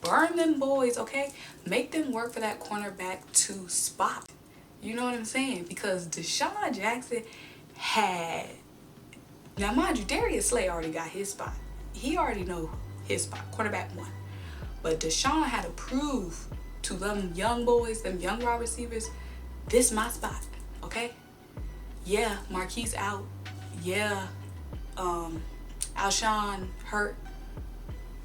burn them boys, okay? Make them work for that cornerback 2 spot. You know what I'm saying? Because Desean Jackson had, now mind you, Darius Slay already got his spot. He already know his spot, cornerback 1. But Desean had to prove to them young boys, them young wide receivers, this my spot, okay? Yeah, Marquise out. Yeah, Alshon hurt.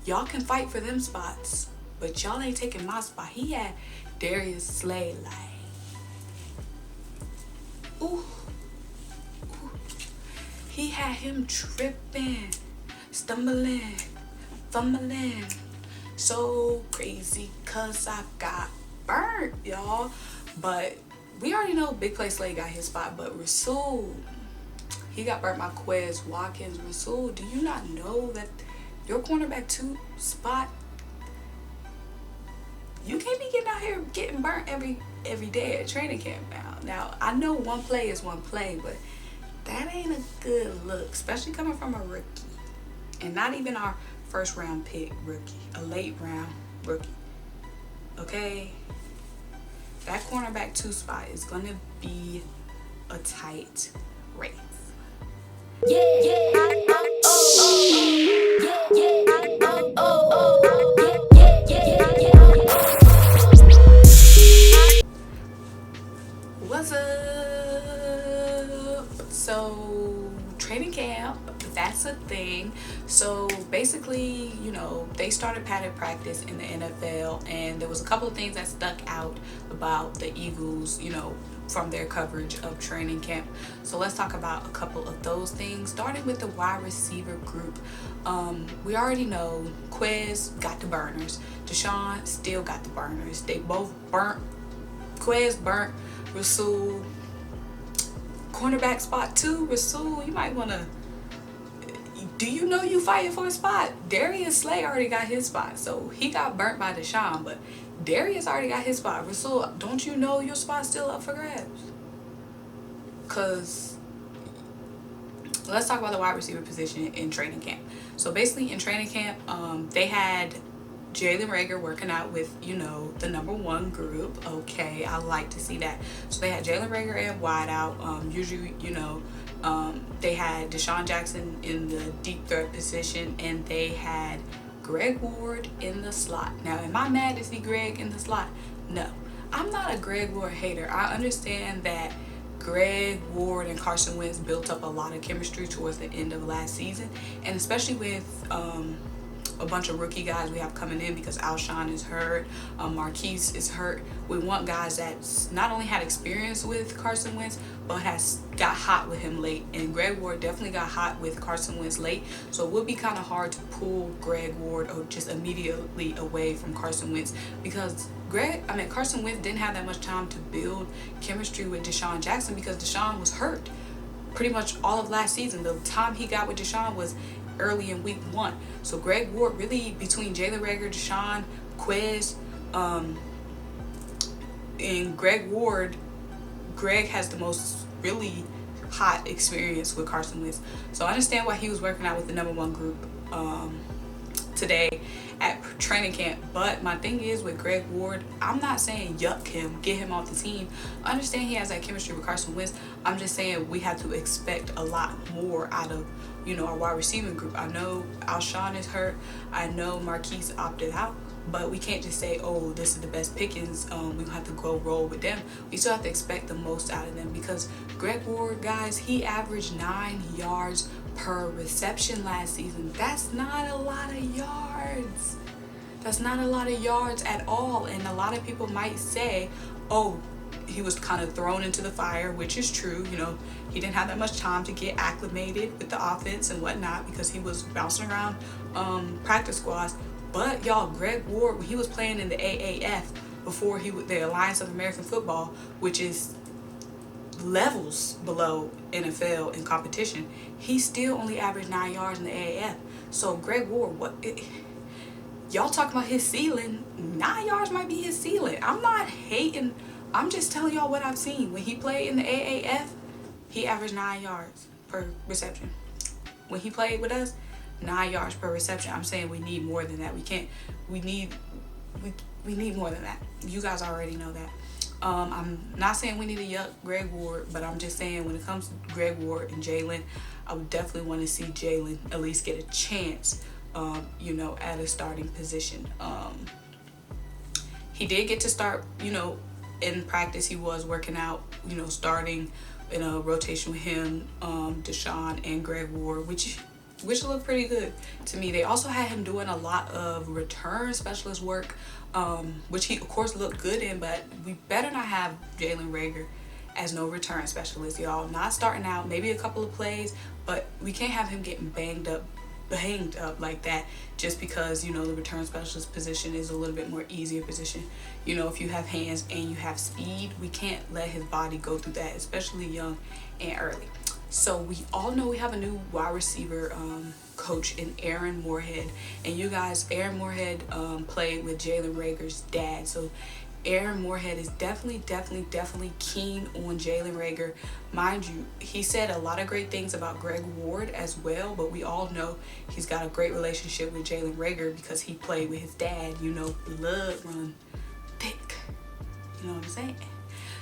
Y'all can fight for them spots, but y'all ain't taking my spot. He had Darius Slay like, ooh. He had him tripping, stumbling, fumbling. So crazy, cause I got burnt, y'all. But we already know Big Play Slay got his spot, but Rasul, he got burnt by Quez Watkins. Rasul, do you not know that your cornerback 2 spot, you can't be getting out here getting burnt every day at training camp now. Now, I know one play is one play, but that ain't a good look, especially coming from a rookie. And not even our first round pick rookie, a late round rookie. Okay? That cornerback 2 spot is gonna be a tight race. Yeah, yeah, What's up? So, training camp, that's a thing. So basically, you know, they started padded practice in the NFL, and there was a couple of things that stuck out about the Eagles, you know, from their coverage of training camp. So let's talk about a couple of those things, starting with the wide receiver group. We already know Quez got the burners. Desean still got the burners. They both burnt. Quez burnt Rasul. Cornerback spot 2, Rasul, you might want to, do you know you fighting for a spot? Darius Slay already got his spot, so he got burnt by Desean, but Darius already got his spot. Rasul, don't you know your spot's still up for grabs? Because let's talk about the wide receiver position in training camp. So basically in training camp, they had Jalen Reager working out with, you know, the number 1 group. Okay, I like to see that. So they had Jalen Reager and wide out. Usually, you know, they had Desean Jackson in the deep threat position, and they had Greg Ward in the slot. Now, am I mad to see Greg in the slot? No. I'm not a Greg Ward hater. I understand that Greg Ward and Carson Wentz built up a lot of chemistry towards the end of last season, and especially with a bunch of rookie guys we have coming in, because Alshon is hurt, Marquise is hurt. We want guys that not only had experience with Carson Wentz, but has got hot with him late. And Greg Ward definitely got hot with Carson Wentz late, so it would be kind of hard to pull Greg Ward or just immediately away from Carson Wentz, because Carson Wentz didn't have that much time to build chemistry with Desean Jackson, because Desean was hurt pretty much all of last season. The time he got with Desean was early in week 1. So Greg Ward, really, between Jalen Reager, Desean, Quez, and Greg Ward, Greg has the most really hot experience with Carson Wentz. So I understand why he was working out with the number 1 group today at training camp. But my thing is with Greg Ward, I'm not saying yuck him, get him off the team. I understand he has that chemistry with Carson Wentz. I'm just saying we have to expect a lot more out of, you know, our wide receiving group. I know Alshon is hurt. I know Marquise opted out. But we can't just say, oh, this is the best pickings. We have to go roll with them. We still have to expect the most out of them, because Greg Ward, guys, he averaged 9 yards per reception last season. That's not a lot of yards. That's not a lot of yards at all. And a lot of people might say, oh, he was kind of thrown into the fire, which is true. You know, he didn't have that much time to get acclimated with the offense and whatnot, because he was bouncing around practice squads. But y'all, Greg Ward, when he was playing in the AAF, before the Alliance of American Football, which is levels below NFL in competition, he still only averaged 9 yards in the AAF. So Greg Ward, y'all talking about his ceiling? 9 yards might be his ceiling. I'm not hating. I'm just telling y'all what I've seen. When he played in the AAF, he averaged 9 yards per reception. When he played with us, 9 yards per reception. I'm saying we need more than that. We need more than that. You guys already know that. I'm not saying we need to yuck Greg Ward, but I'm just saying when it comes to Greg Ward and Jalen, I would definitely want to see Jalen at least get a chance, at a starting position. He did get to start, in practice. He was working out, starting in a rotation with him, Desean and Greg Ward, which looked pretty good to me. They also had him doing a lot of return specialist work, which he of course looked good in, but we better not have Jalen Reager as no return specialist, y'all. Not starting out, maybe a couple of plays, but we can't have him getting banged up like that just because the return specialist position is a little bit more easier position. If you have hands and you have speed, we can't let his body go through that, especially young and early. So we all know we have a new wide receiver coach in Aaron Moorhead, and you guys, Aaron Moorhead played with Jalen Reager's dad, so Aaron Moorhead is definitely keen on Jalen Reager. Mind you, he said a lot of great things about Greg Ward as well, but we all know he's got a great relationship with Jalen Reager because he played with his dad. Blood run thick. You know what I'm saying?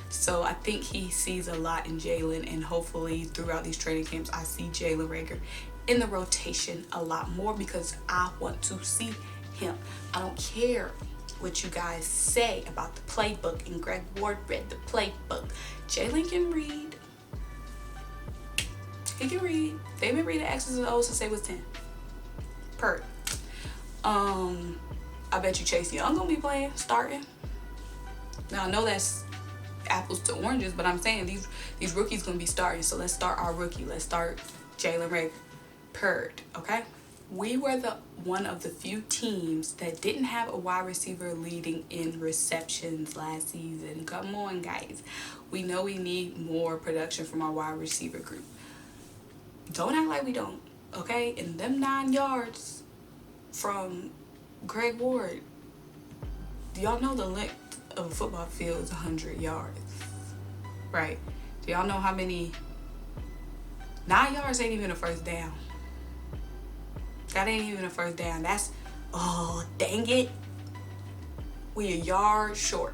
So I think he sees a lot in Jalen, and hopefully throughout these training camps, I see Jalen Reager in the rotation a lot more because I want to see him. I don't care what you guys say about the playbook, and Greg Ward read the playbook. Jalen can read. He can read. They've been reading X's and O's since they was 10. Per. I bet you Chase Young gonna be playing, starting. Now I know that's apples to oranges, but I'm saying these rookies gonna be starting. So let's start our rookie. Let's start Jalen Reager. Purred, okay? We were one of the few teams that didn't have a wide receiver leading in receptions last season. Come on, guys. We know we need more production from our wide receiver group. Don't act like we don't, okay? And them 9 yards from Greg Ward, do y'all know the length of a football field is 100 yards, right? Do y'all know how many? 9 yards ain't even a first down. That ain't even a first down. That's, oh, dang it. We a yard short.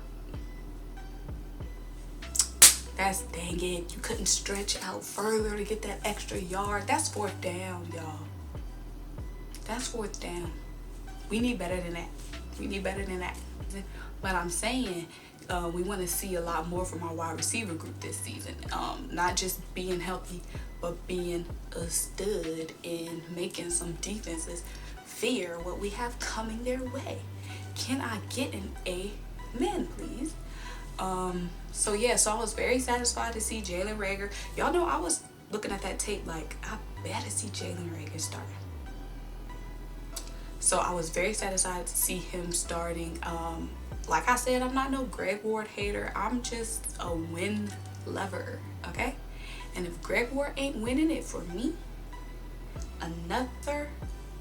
That's, dang it. You couldn't stretch out further to get that extra yard. That's 4th down, y'all. That's 4th down. We need better than that. We need better than that. But I'm saying we want to see a lot more from our wide receiver group this season. Not just being healthy, but being a stud and making some defenses fear what we have coming their way. Can I get an amen, please? So I was very satisfied to see Jalen Reager. Y'all know I was looking at that tape like, I better see Jalen Reager starting. So I was very satisfied to see him starting. Like I said, I'm not no Greg Ward hater. I'm just a win lover, okay? And if Greg Ward ain't winning it for me, another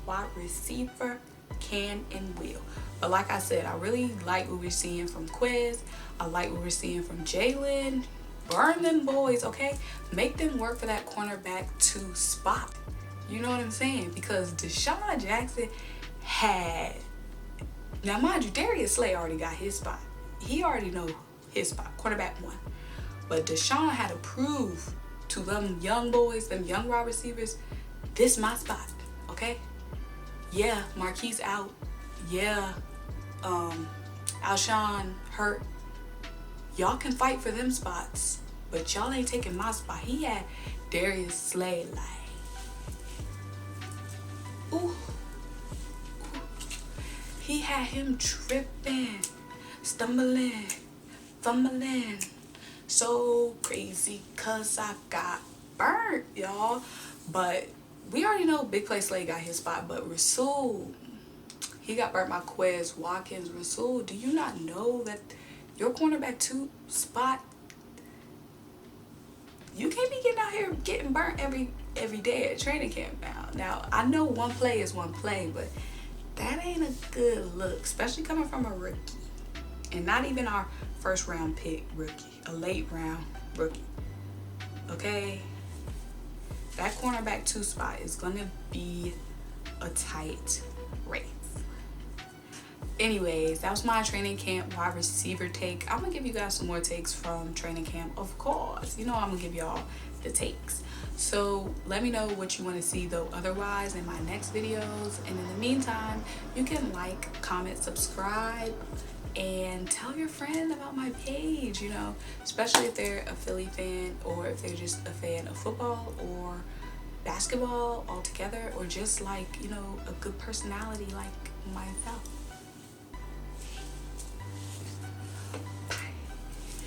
wide receiver can and will. But like I said, I really like what we're seeing from Quez. I like what we're seeing from Jalen. Burn them boys, okay? Make them work for that cornerback 2 spot. You know what I'm saying? Because Desean Jackson had... Now, mind you, Darius Slay already got his spot. He already know his spot, cornerback 1. But Desean had to prove to them young boys, them young wide receivers, this my spot, okay? Yeah, Marquise out. Yeah, Alshon hurt. Y'all can fight for them spots, but y'all ain't taking my spot. He had Darius Slay like, ooh. He had him tripping, stumbling, fumbling. So crazy cause I got burnt, y'all. But we already know Big Play Slay got his spot, but Rasul, he got burnt by Quez Watkins. Rasul, do you not know that your cornerback 2 spot, you can't be getting out here getting burnt every day at training camp now. Now, I know one play is one play, but that ain't a good look, especially coming from a rookie. And not even our first round pick rookie, a late round rookie. Okay? That cornerback 2 spot is gonna be a tight race. Anyways, that was my training camp wide receiver take. I'm gonna give you guys some more takes from training camp, of course. You know I'm gonna give y'all the takes. So let me know what you want to see though otherwise in my next videos. And in the meantime, you can like, comment, subscribe, and tell your friend about my page, you know, especially if they're a Philly fan or if they're just a fan of football or basketball altogether, or just like, you know, a good personality like myself.